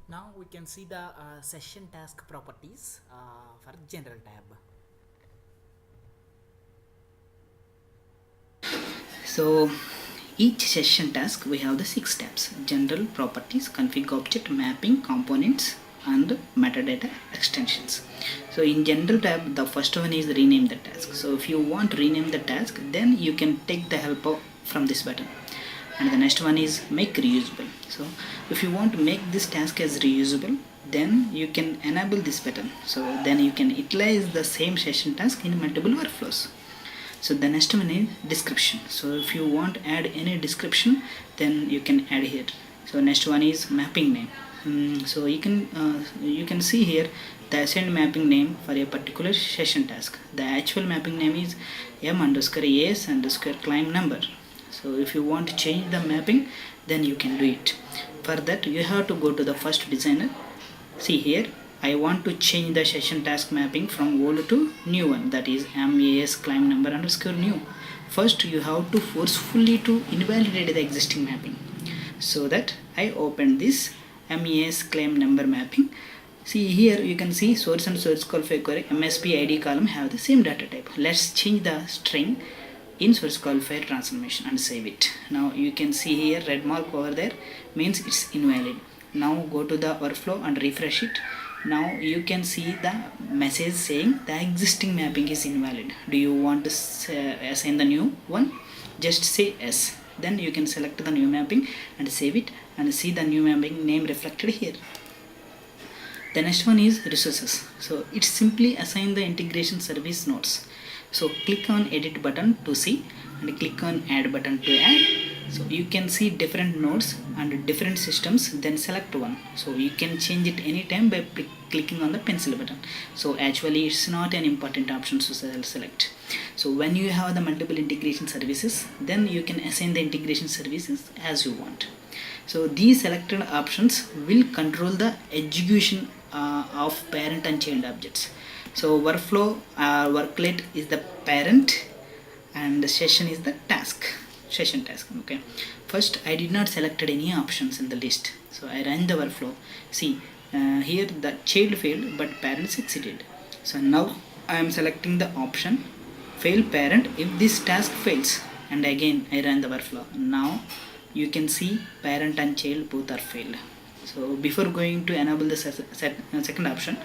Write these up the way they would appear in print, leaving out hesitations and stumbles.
Now we can see the session task properties for general tab. So each session task we have the 6 tabs: general, properties, config object, mapping, components and metadata extensions. So in general tab, the first one is rename the task. So if you want to rename the task, then you can take the help from this button. And the next one is make reusable. So if you want to make this task as reusable, then you can enable this button. So then you can utilize the same session task in multiple workflows. So the next one is description. So if you want to add any description, then you can add here. So next one is mapping name. So you can see here the assigned mapping name for a particular session task. The actual mapping name is m_as_climb number. So if you want to change the mapping, then you can do it. For that you have to go to the first designer. See here, I want to change the session task mapping from old to new one, that is MAS climb number underscore new. First you have to forcefully to invalidate the existing mapping. So that I open this MAS claim number mapping. See here you can see source and source qualifier query MSP ID column have the same data type. Let's change the string in source qualifier transformation and save it. Now you can see here red mark over there means it's invalid. Now go to the workflow and refresh it. Now you can see the message saying the existing mapping is invalid. Do you want to assign the new one? Just say yes. Then you can select the new mapping and save it and see the new mapping name reflected here. The next one is resources. So it simply assign the integration service nodes. So click on edit button to see and click on add button to add. So you can see different nodes and different systems, then select one. So you can change it anytime by clicking on the pencil button. So actually it's not an important option to select. So when you have the multiple integration services, then you can assign the integration services as you want. So these selected options will control the execution of parent and child objects. So workflow worklet is the parent and the session is the session task. Okay, first I did not selected any options in the list, so I ran the workflow. See here the child failed but parent succeeded. So now I am selecting the option fail parent if this task fails, and again I ran the workflow. Now you can see parent and child both are failed. So before going to enable the second option,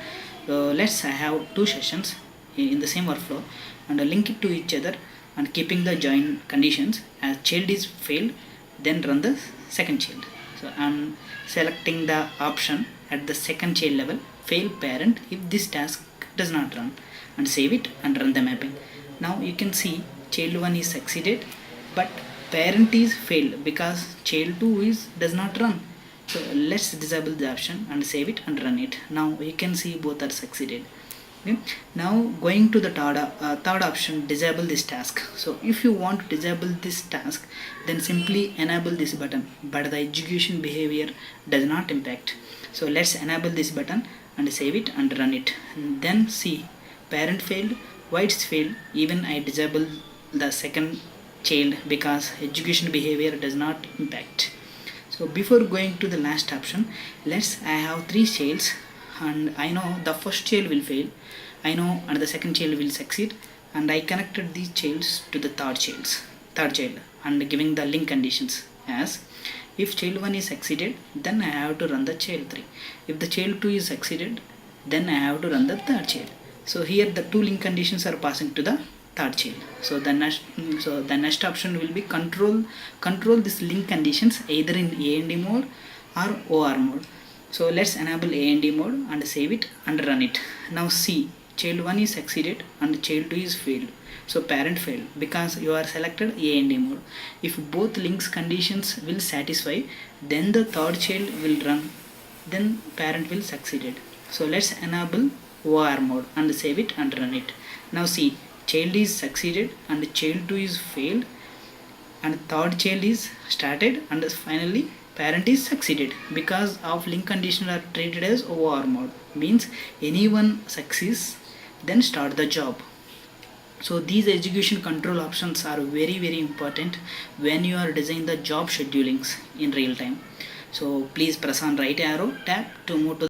let's have two sessions in the same workflow and link it to each other and keeping the join conditions. As child is failed, then run the second child. So I'm selecting the option at the second child level, fail parent if this task does not run, and save it and run the mapping. Now you can see child 1 is succeeded but parent is failed because child 2 does not run. So let's disable the option and save it and run it. Now you can see both are succeeded. Okay. Now going to the third option, disable this task. So if you want to disable this task, then simply enable this button, but the execution behavior does not impact. So let's enable this button and save it and run it. And then see parent failed, why it's failed, even I disable the second child because execution behavior does not impact. So before going to the last option, I have three childs and I know the first child will fail, I know and the second child will succeed, and I connected these childs to the third child and giving the link conditions as if child 1 is succeeded, then I have to run the child 3. If the child 2 is succeeded, then I have to run the third child. So here the two link conditions are passing to the third child. So the next option will be control this link conditions either in A&D mode or OR mode. So let's enable A&D mode and save it and run it. Now see child 1 is succeeded and child 2 is failed. So parent failed because you are selected A&D mode. If both links conditions will satisfy, then the third child will run, then parent will succeeded. So let's enable OR mode and save it and run it. Now see child is succeeded and child 2 is failed and third child is started and finally parent is succeeded because of link condition are treated as OR mode, means anyone succeeds then start the job. So these execution control options are very important when you are designing the job schedulings in real time. So please press on right arrow tab to move to